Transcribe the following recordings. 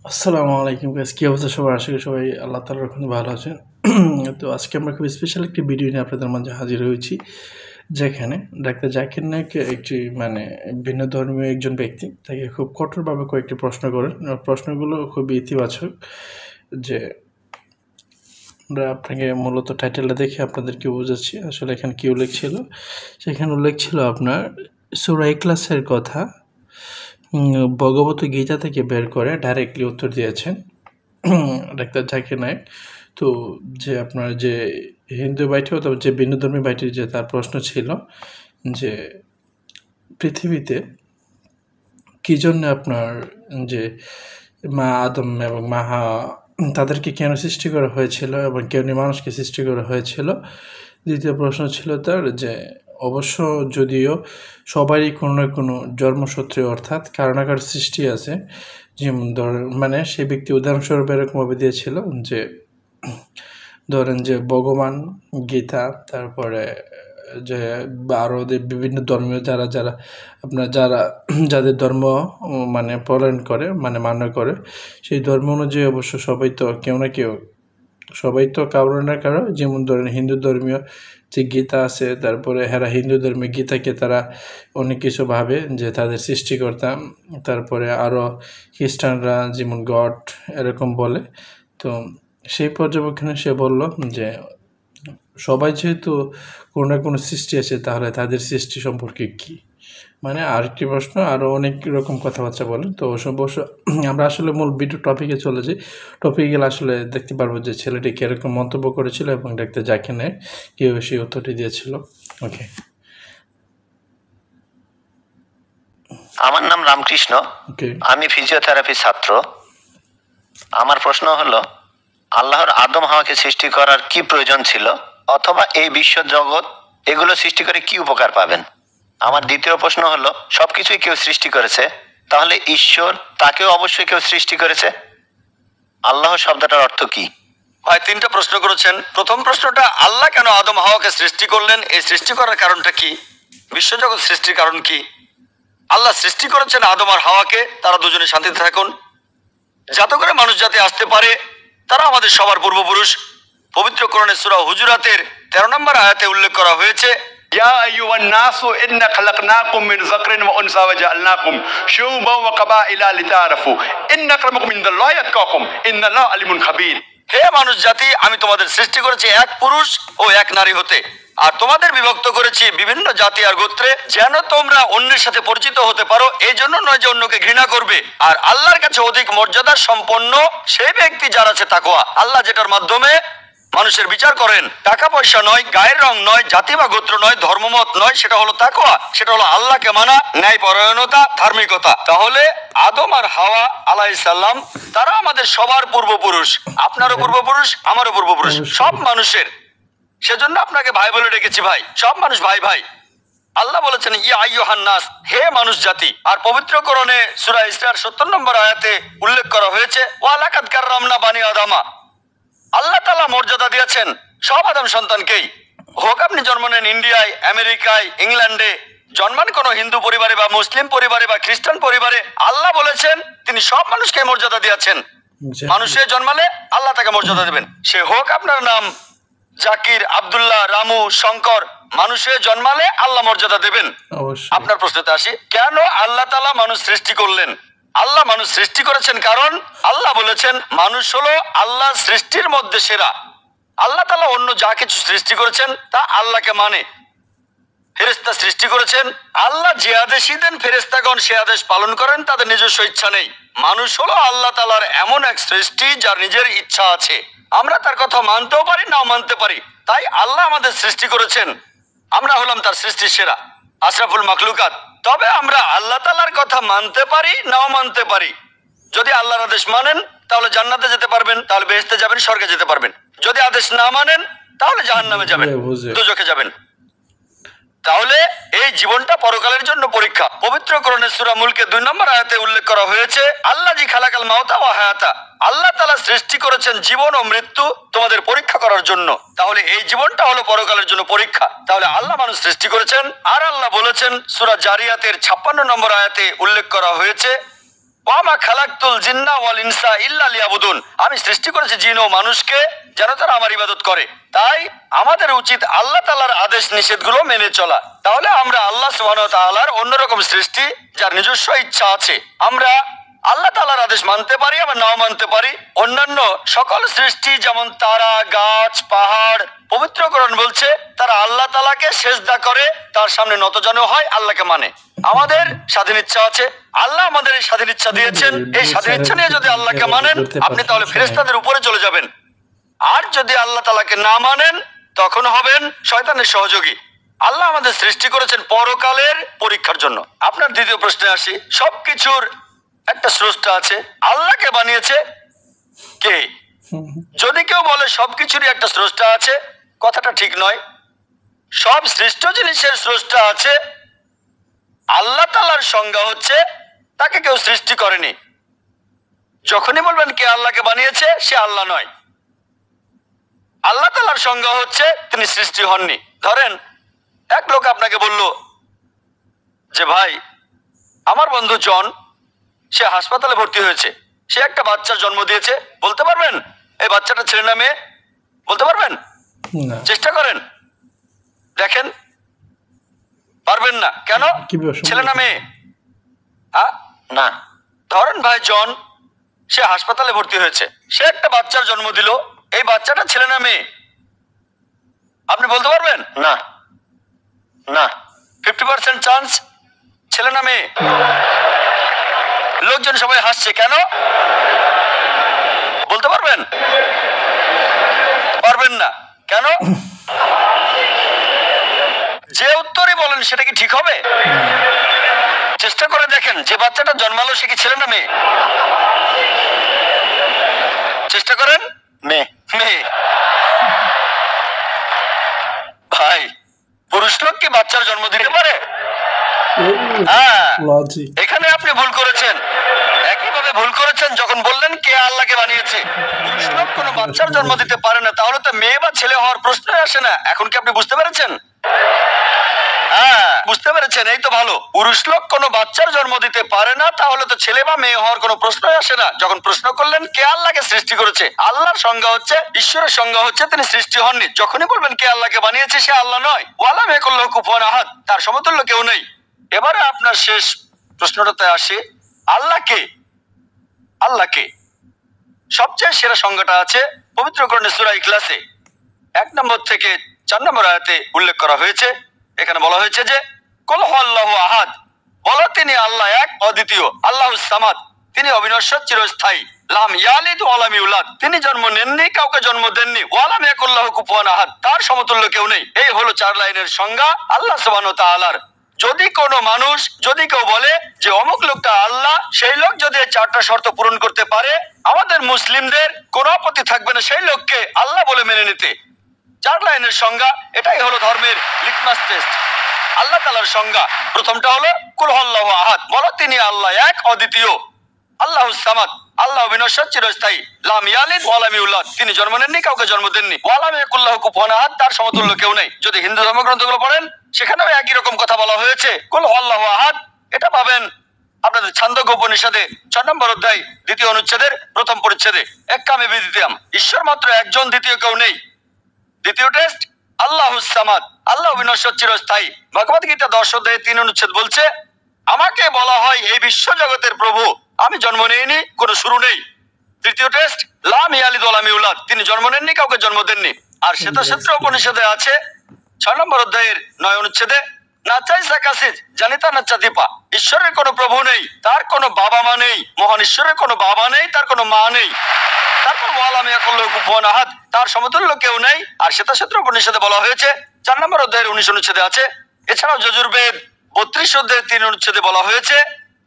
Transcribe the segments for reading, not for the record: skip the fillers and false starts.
আসসালামু আলাইকুম গাইস, কি অবস্থা সবার? আশা করি সবাই আল্লাহ তাআলার রহমতে ভালো আছেন। তো আজকে আমরা খুব স্পেশাল একটি ভিডিও নিয়ে আপনাদের মাঝে হাজির হয়েছি, যেখানে ডাক্তার জাকির নায়েক একটি ভিন্ন ধর্মীয় একজন ব্যক্তি তাকে খুব কঠোরভাবে কয়েকটি প্রশ্ন করেন। প্রশ্নগুলো খুবই ইতিবাচক। যে আমরা আপনাকে মূলত টাইটেলটা দেখে আপনাদেরকে বোঝাচ্ছি আসলে এখানে কি উল্লেখ ছিল। সেখানে উল্লেখ ছিল আপনার সূরা ইখলাসের কথা ভগবত গীতা থেকে বের করে ডাইরেক্টলি উত্তর দিয়েছেন ডাক্তার জাকির নায়েক। তো যে আপনার যে হিন্দু বাইটি অথবা যে ভিন্ন ধর্মী বাইটির যে তার প্রশ্ন ছিল যে পৃথিবীতে কী জন্য আপনার যে মা আদম এবং মা হাওয়া তাদেরকে কেন সৃষ্টি করা হয়েছিল এবং কেন মানুষকে সৃষ্টি করা হয়েছিল। দ্বিতীয় প্রশ্ন ছিল তার যে অবশ্য যদিও সবারই কোনো না কোনো জন্মসূত্রে অর্থাৎ কারণাকার সৃষ্টি আছে, যেমন সে ব্যক্তি উদাহরণস্বরূপ এরকমভাবে দিয়েছিল যে ধরেন যে ভগবান, গীতা, তারপরে যে আরও বিভিন্ন ধর্মীয় যাদের ধর্ম পলায়ন করে মান্য করে, সেই ধর্ম অনুযায়ী অবশ্য সবাই তো কেউ না কেউ, সবাই তো কারো না কারো, যেমন ধরেন হিন্দু ধর্মীয় যে গীতা আছে, তারপরে হিন্দু ধর্মীয় গীতাকে তারা অনেক কিছু ভাবে যে তাদের সৃষ্টিকর্তা। তারপরে আরও খ্রিস্টানরা যেমন গড এরকম বলে। তো সেই পর্যবেক্ষণে সে বলল যে সবাই যেহেতু কোনো না কোনো সৃষ্টি আছে, তাহলে তাদের সৃষ্টি সম্পর্কে কী, আরেকটি প্রশ্ন, আরও অনেক রকম কথাবার্তা বলেন। তো অবশ্য আমরা আসলে মূল ভিডিও টপিকে চলে যাই। টপিকে গেলে আসলে দেখতে পারবো যে ছেলেটি কীরকম মন্তব্য করেছিল এবং ডাক্তার জাকির নায়েক কীভাবে সেই উত্তরটি দিয়েছিল। ওকে, আমার নাম রামকৃষ্ণ, আমি ফিজিওথেরাপি ছাত্র। আমার প্রশ্ন হলো, আল্লাহর আদম হাওয়াকে সৃষ্টি করার কি প্রয়োজন ছিল, অথবা এই বিশ্ব জগৎ এগুলো সৃষ্টি করে কি উপকার পাবেন? আমার দ্বিতীয় প্রশ্ন হলো, সবকিছুই কেউ সৃষ্টি করেছে, তাহলে ঈশ্বর তাকেও অবশ্যই কেউ সৃষ্টি করেছে। আল্লাহ শব্দটার অর্থ কি? ভাই, তিনটা প্রশ্ন করেছেন। প্রথম প্রশ্নটা, আল্লাহ কেন আদম হাওয়াকে সৃষ্টি করলেন, এই সৃষ্টি করার কারণটা কি? বিশ্বজগৎ সৃষ্টির কারণ কি? আল্লাহ সৃষ্টি করেছেন আদম আর হাওয়াকে, তারা দুজনে শান্তিতে থাকুন, যাতে করে মানুষ জাতি আসতে পারে। তারা আমাদের সবার পূর্বপুরুষ। পবিত্র কোরআনে সূরা হুজুরাতের 13 নম্বর আয়াতে উল্লেখ করা হয়েছে, ইয়া আইয়ুহান নাসু ইন্না খালাকনাকুম মিন যাকরিন ওয়া উনসা ওয়া জাআলনাকুম শুউবান ওয়া কাবাইলা লিতাআরাফু ইন্না আক্রামাকুম ইনদাল্লাহি আতকাকুম ইন্নাল্লাহা আলিমুন খাবীর। হে মানুষ জাতি, আমি তোমাদের সৃষ্টি করেছি এক পুরুষ ও এক নারী হতে, আর তোমাদের বিভক্ত করেছি বিভিন্ন জাতি আর গোত্রে, যেন তোমরা অন্যের সাথে পরিচিত হতে পারো। এই জন্য নয় যে অন্যকে ঘৃণা করবে। আর আল্লাহর কাছে অধিক মর্যাদা সম্পন্ন সেই ব্যক্তি যার আছে তাকওয়া। আল্লাহ যেটার মাধ্যমে মানুষের বিচার করেন, টাকা পয়সা নয়, গায়ের রং নয়, জাতি বা গোত্র নয়, ধর্মমত নয়, সেটা হলো তাকওয়া। সেটা হলো আল্লাহকে মানা, ন্যায় পরায়ণতা, ধার্মিকতা। তাহলে আদম আর হাওয়া আলাইহিস সালাম তারা আমাদের সবার পূর্বপুরুষ। আপনারও পূর্বপুরুষ, আমারও পূর্বপুরুষ, সব মানুষের। সেজন্য আপনাকে ভাই বলে ডেকেছি। ভাই, সব মানুষ ভাই ভাই। আল্লাহ বলেছেন, ইয়া আইয়ুহান নাস, হে মানুষ জাতি। আর পবিত্র কোরআনে সূরা ইসরার 70 নম্বর আয়াতে উল্লেখ করা হয়েছে, ওয়া লাকাদ কাররামনা বানি আদামা। আল্লাহ তাআলা মর্যাদা দিয়েছেন সব আদম সন্তানকেই। হোক আপনি জন্ম নেন ইন্ডিয়ায়, আমেরিকায়, ইংল্যান্ডে, জন্মান কোনো হিন্দু পরিবারে বা মুসলিম পরিবারে বা খ্রিস্টান পরিবারে, আল্লাহ বলেছেন তিনি সব মানুষকে মর্যাদা দিয়েছেন। মানুষে জন্মালে আল্লাহ তাকে মর্যাদা দেবেন। সে হোক আপনার নাম জাকির, আব্দুল্লাহ, রামু, শঙ্কর, মানুষে জন্মালে আল্লাহ মর্যাদা দেবেন। আপনার প্রশ্নতে আসি, কেন আল্লাহ তাআলা মানুষ সৃষ্টি করলেন? আল্লাহ মানুষ সৃষ্টি করেছেন কারণ আল্লাহ বলেছেন মানুষ হলো আল্লাহ সৃষ্টির মধ্যে সেরা। আল্লাহ তাআলা অন্য যা কিছু সৃষ্টি করেছেন তা আল্লাহকে মানে। ফেরেশতা সৃষ্টি করেছেন, আল্লাহ যে আদেশই দেন ফেরেশতাগণ সে আদেশ পালন করেন, তাদের নিজস্ব ইচ্ছা নেই। মানুষ হলো আল্লাহ তাআলার এমন এক সৃষ্টি যার নিজের ইচ্ছা আছে। আমরা তার কথা মানতেও পারি, নাও মানতে পারি। তাই আল্লাহ আমাদের সৃষ্টি করেছেন, আমরা হলাম তার সৃষ্টির সেরা, আশরাফুল মাখলুকাত। তবে আমরা আল্লাহ তাআলার কথা মানতে পারি, নাও মানতে পারি। যদি আল্লাহর আদেশ মানেন তাহলে জান্নাতে যেতে পারবেন, তাহলে বেহেশতে যাবেন, স্বর্গে যেতে পারবেন। যদি আদেশ না মানেন তাহলে জাহান্নামে যাবেন, দোজখে যাবেন। তাহলে এই জীবনটা পরকালের জন্য পরীক্ষা। পবিত্র কোরআনের সূরা মুলকে 2 নম্বর আয়াতে উল্লেখ করা হয়েছে, আল্লাযী খালাকাল মাউতা ওয়া হায়াতা। আল্লাহ তাআলা সৃষ্টি করেছেন জীবন ও মৃত্যু তোমাদের পরীক্ষা করার জন্য। তাহলে এই জীবনটা হলো পরকালের জন্য পরীক্ষা। তাহলে আল্লাহ মানুষ সৃষ্টি করেছেন। আর আল্লাহ বলেছেন সূরা জারিয়াতের 56 নম্বর আয়াতে উল্লেখ করা হয়েছে, ওয়ামা খালাকতুল জিন্না ওয়াল ইনসা ইল্লা লিয়াবুদুন, আমি সৃষ্টি করেছি জিন ও মানুষকে যেন তারা আমার ইবাদত করে। তাই আমাদের উচিত আল্লাহ তাআলার আদেশ নিষেধগুলো মেনে চলা। তাহলে আমরা আল্লাহ সুবহানাহু ওয়া তাআলার অন্যরকম সৃষ্টি যার নিজস্ব ইচ্ছা আছে, আমরা আল্লাহ তাআলার আদেশ মানতে পারি আবার নাও মানতে পারি। অন্যান্য সকল সৃষ্টি যেমন তারা, গাছ, পাহাড়, পবিত্র কোরআন বলছে তারা আল্লাহ তাআলাকে সিজদা করে, তার সামনে নতজানু হয়, আল্লাহকে মানে। আমাদের স্বাধীন ইচ্ছা আছে, আল্লাহ আমাদের এই স্বাধীন ইচ্ছা দিয়েছেন। এই স্বাধীন ইচ্ছা নিয়ে যদি আল্লাহকে মানেন আপনি তাহলে ফেরেশতাদের উপরে চলে যাবেন, আর যদি আল্লাহ তাআলাকে না মানেন তখন হবেন শয়তানের সহযোগী। আল্লাহ আমাদের সৃষ্টি করেছেন পরকালের পরীক্ষার জন্য। আপনার দ্বিতীয় প্রশ্নে আসি, সবকিছুর একটা স্রষ্টা আছে, আল্লাহকে বানিয়েছে কে? যদি কেউ বলে সবকিছুরই একটা স্রষ্টা আছে, কথাটা ঠিক নয়। সব সৃষ্ট জিনিসের স্রষ্টা আছে। আল্লাহ তাআলার সংজ্ঞা হচ্ছে তাকে কেউ সৃষ্টি করেনি। যখনই বলবেন কে আল্লাহকে বানিয়েছে, সে আল্লাহ নয়। আল্লাহ তাআলার সংজ্ঞা হচ্ছে তিনি সৃষ্টি হননি। ধরেন এক লোক আপনাকে বলল যে ভাই আমার বন্ধু জন, সে হাসপাতালে ভর্তি হয়েছে, সে একটা বাচ্চার জন্ম দিয়েছে, বলতে পারবেন এই বাচ্চাটা ছেলে না মেয়ে? বলতে পারবেন? চেষ্টা করেন, দেখেন পারবেন না। কেন? ছেলে না মেয়ে? না। ধরেন ভাই জন, সে হাসপাতালে ভর্তি হয়েছে, সে একটা বাচ্চার জন্ম দিল, এই বাচ্চাটা ছেলে না মেয়ে? আপনি বলতে পারবেন? না না। 50% চান্স ছেলে না মেয়ে। লোকজন সবাই হাসছে, কেন? বলতে পারবেন? পারবেন না। কেন? যে উত্তরই বলেন সেটা কি ঠিক হবে? চেষ্টা করে দেখেন, যে বাচ্চাটা জন্মালো সে কি ছেলে না মেয়ে? চেষ্টা করেন। মেয়ে। মেয়ে। ভাই পুরুষ লোক কি বাচ্চার জন্ম দিতে পারে? এখানে আপনি ভুল করেছেন। একইভাবে ভুল করেছেন যখন বললেন কে আল্লাহকে বানিয়েছে। পুরুষ লোক কোনো বাচ্চার জন্ম দিতে পারে না, তাহলে তো মেয়ে বা ছেলে হওয়ার প্রশ্নই আসে না। এখন কি আপনি বুঝতে পেরেছেন? বুঝতে পেরেছেন, এই তো ভালো। পুরুষ লোক কোনো বাচ্চার জন্ম দিতে পারে না, তাহলে তো ছেলে বা মেয়ে হওয়ার কোনো প্রশ্নই আসে না। যখন প্রশ্ন করলেন কে আল্লাহকে সৃষ্টি করেছে, আল্লাহর সংজ্ঞা হচ্ছে, ঈশ্বরের সংজ্ঞা হচ্ছে তিনি সৃষ্টি হননি। যখনই বলবেন কে আল্লাহকে বানিয়েছে, সে আল্লাহ নয়। ওয়ালাম ইয়াকুল লাহু কুফুয়ান আহাদ, তার সমতুল্য কেউ নেই। এবারে আপনার শেষ প্রশ্নটাতে আসি, আল্লাহ কে? আল্লাহ কে? সবচেয়ে সেরা সংজ্ঞাটা আছে পবিত্র কোরআনে সূরা ইখলাসে 1 নম্বর থেকে 4 নম্বর আয়াতে উল্লেখ করা হয়েছে। এখানে বলা হয়েছে যে কুল হুয়াল্লাহু আহাদ, বলো তিনি আল্লাহ এক, অদ্বিতীয়। আল্লাহুস সামাদ, তিনি অবিনশ্বর, চিরস্থায়ী। লাম ইয়ালিদ ওয়া লাম ইউলাদ, তিনি জন্ম নেননি, কাউকে জন্ম দেননি। ওয়া লাম ইয়াকুল লাহু কুফুয়ান আহাদ, তার সমতুল্য কেউ নেই। এই হলো 4 লাইনের সংজ্ঞা আল্লাহ সুবহানাহু ওয়া তাআলার। যদি কোনো মানুষ, যদি কেউ বলে যে অমুক লোকটা আল্লাহ, সেই লোক যদি এই 4টা শর্ত পূরণ করতে পারে, আমাদের মুসলিমদের কোনো আপত্তি থাকবে না সেই লোককে আল্লাহ বলে মেনে নিতে। 4 লাইনের সংজ্ঞা, এটাই হলো ধর্মের লিটমাস টেস্ট। আল্লাহ তাআলার সংজ্ঞা প্রথমটা হলো কুল হুয়াল্লাহু আহাদ, বলো তিনি আল্লাহ এক, অদ্বিতীয়। আল্লাহুস সামাদ, আল্লাহ অবিনশ্বর, চিরস্থায়ী। লাম ইয়ালিদ ওয়া লাম ইউলাদ, তিনি জন্ম নেননি, কাউকে জন্ম দেননি। ওয়া লাম ইয়াকুল লাহু কুফুয়ান আহাদ, তার সমতুল্য কেউ নেই। যদি হিন্দু ধর্মগ্রন্থগুলো পড়েন সেখানেও একই রকম কথা বলা হয়েছে, কুল হুয়াল্লাহু আহাদ। এটা পাবেন আপনাদের ছান্দোক্য উপনিষদে 6 নম্বর অধ্যায় 2য় অনুচ্ছেদের 1ম পরিচ্ছেদে। এক্কামে বিদিতাম, ঈশ্বর মাত্র একজন, দ্বিতীয় কেউ নেই। দ্বিতীয় টেস্ট আল্লাহুস সামাদ, আল্লাহ অবিনশ্বর, চিরস্থায়ী। ভগবত গীতা 10 অধ্যায়ে 3 অনুচ্ছেদ বলছে আমাকে বলা হয় এই বিশ্ব জগতের প্রভু, আমি জন্ম নেইনি, কোনো শুরু নেই। তৃতীয় টেস্ট লাম ইয়ালিদ ওয়া লাম ইউলাদ, তিনি জন্ম নেননি, কাউকে জন্ম দেননি। আর শ্বেতক্ষেত্র উপনিষদে আছে 6 নম্বর অধ্যায়ের 9 অনুচ্ছেদে নাচাই সাকাসিদ জানিতা নাচা দীপা, ঈশ্বরের কোনো প্রভু নেই, তার কোনো বাবা মা নেই। মহান ঈশ্বরের কোনো বাবা নেই, তার কোনো মা নেই। তারপর ওয়ালাম ইয়াকুল লাহু কুফুয়ান আহাদ, তার সমতুল্য কেউ নেই। আর শ্বেতক্ষেত্র উপনিষদে বলা হয়েছে 4 নম্বর অধ্যায়ের 19 অনুচ্ছেদে আছে। এছাড়াও যজুর্বেদ 32 অধ্যায়ের 3 অনুচ্ছেদে বলা হয়েছে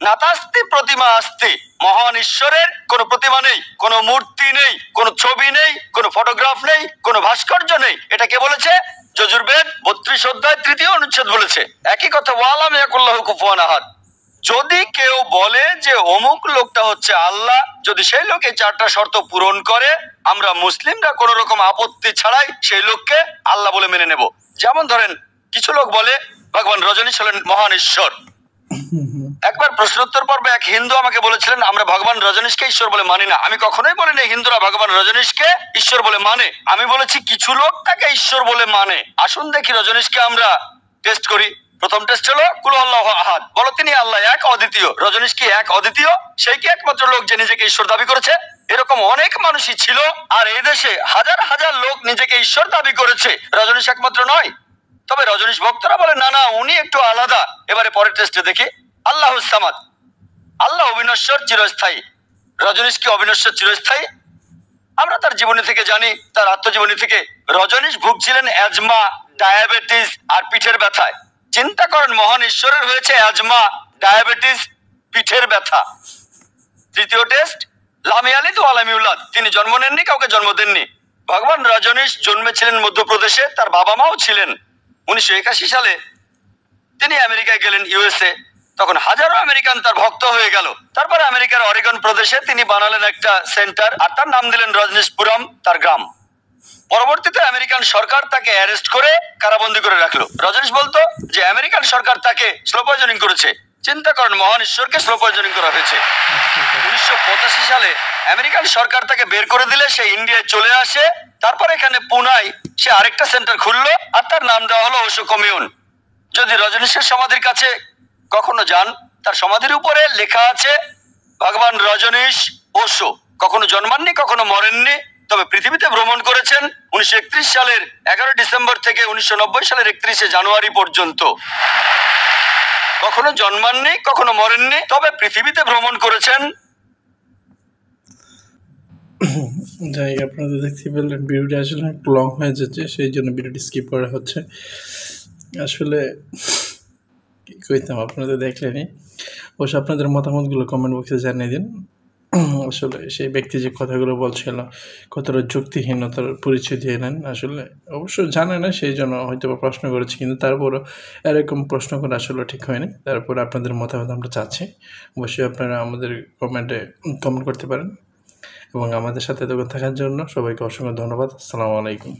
নাতাস্তি প্রতিমা আস্তি, মহান ঈশ্বরের কোনো প্রতিমা নেই, কোনো মূর্তি নেই, কোনো ছবি নেই, কোনো ফটোগ্রাফ নেই, কোনো ভাস্কর্য নেই। এটা কে বলেছে? যজুর্বেদ 32 অধ্যায় 3য় অনুচ্ছেদ বলেছে। একই কথা ওয়ালাম ইয়াকুল লাহু কুফুয়ান আহাদ। যদি কেউ বলে যে অমুক লোকটা হচ্ছে আল্লাহ, যদি সেই লোক এই 4টা শর্ত পূরণ করে, আমরা মুসলিমরা কোনো রকম আপত্তি ছাড়াই সেই লোককে আল্লাহ বলে মেনে নেব। যেমন ধরেন কিছু লোক বলে ভগবান রজনীশ হলেন মহান ঈশ্বর, একবার প্রশ্নোত্তর পর্বে এক হিন্দু আমাকে বলেছিলেন আমরা ভগবান রজনীশকে ঈশ্বর বলে মানি না। আমি কখনোই বলিনি হিন্দুরা ভগবান রজনীশকে ঈশ্বর বলে মানে, আমি বলেছি কিছু লোক তাকে ঈশ্বর বলে মানে। আসুন দেখি রজনীশকে আমরা টেস্ট করি। প্রথম টেস্ট হলো কুল আল্লাহু আহাদ, বলো তিনি আল্লাহ এক অদ্বিতীয়। রজনীশ কি এক অদ্বিতীয়? সেই কি একমাত্র লোক যে নিজেকে ঈশ্বর দাবি করেছে? এরকম অনেক মানুষই ছিল, আর এই দেশে হাজার হাজার লোক নিজেকে ঈশ্বর দাবি করেছে, রজনীশ একমাত্র নয়। তবে রজনীশ ভক্তরা বলে না না উনি একটু আলাদা। এবারে পরের টেস্টে দেখি। আল্লাহুস সামাদ, আল্লাহ অবিনশ্বর চিরস্থায়ী। রজনীশ কি অবিনশ্বর চিরস্থায়ী? আমরা তার জীবনী থেকে জানি, তার আত্মজীবনী থেকে, রজনীশ ভুগছিলেন অ্যাজমা, ডায়াবেটিস আর পিঠের ব্যথায়। চিন্তা করেন মহান ঈশ্বরের হয়েছে অ্যাজমা, ডায়াবেটিস, পিঠের ব্যথা। তৃতীয় টেস্ট, লামি আলিদ ও আলামি উল্লাদ, তিনি জন্ম নেননি, কাউকে জন্ম দেননি। ভগবান রজনীশ জন্মেছিলেন মধ্যপ্রদেশে, তার বাবা মাও ছিলেন। 1981 সালে তিনি আমেরিকায় গেলেন, ইউএসএ। তখন হাজারো আমেরিকান তার ভক্ত হয়ে গেল। তারপরে আমেরিকার অরেগন প্রদেশে তিনি বানালেন একটা সেন্টার, আর তার নাম দিলেন রজনীশপুরম, তার গ্রাম। পরবর্তীতে আমেরিকান সরকার তাকে অ্যারেস্ট করে কারাবন্দী করে রাখলো। রজনীশ বলতো যে আমেরিকান সরকার তাকে স্লো পয়জনিং করেছে। চিন্তা করেন মহান ঈশ্বরকে স্লো পয়জনিং করা হয়েছে। 1985 সালে আমেরিকান সরকার তাকে বের করে দিলে সে ইন্ডিয়ায় চলে আসে। তারপর এখানে পুনায় সে আরেকটা সেন্টার খুললো, আর তার নাম দেওয়া হলো ওশো কমিউন। যদি রজনীশের সমাধির কাছে কখনো যান, তার সমাধির উপরে লেখা আছে ভগবান রজনীশ ওশো কখনো জন্মাননি, কখনো মরেননি, তবে পৃথিবীতে ভ্রমণ করেছেন 1931 সালের 11 ডিসেম্বর থেকে 1990 সালের 31শে জানুয়ারি পর্যন্ত। কখনো জন্মাননি, কখনো মরেননি, তবে পৃথিবীতে ভ্রমণ করেছেন। যাই আপনারা দেখতে পেলেন ভিডিওটি আসলে একটু লং হয়ে যাচ্ছে, সেই জন্য ভিডিওটি স্কিপ করা হচ্ছে। আসলে কি কইতাম আপনাদের দেখলেনি। অবশ্য আপনাদের মতামতগুলো কমেন্ট বক্সে জানিয়ে দিন। আসলে সেই ব্যক্তি যে কথাগুলো বলছিল কতটা যুক্তিহীনতার পরিচয় দিয়ে নেন, আসলে অবশ্য জানে না, সেই জন্য হয়তো প্রশ্ন করেছি, কিন্তু তারপরও এরকম প্রশ্ন করে আসলে ঠিক হয়নি। তারপরে আপনাদের মতামত আমরা চাচ্ছি। অবশ্যই আপনারা আমাদের কমেন্টে কমেন্ট করতে পারেন, এবং আমাদের সাথে থাকার জন্য সবাইকে অসংখ্য ধন্যবাদ। আসসালামু আলাইকুম।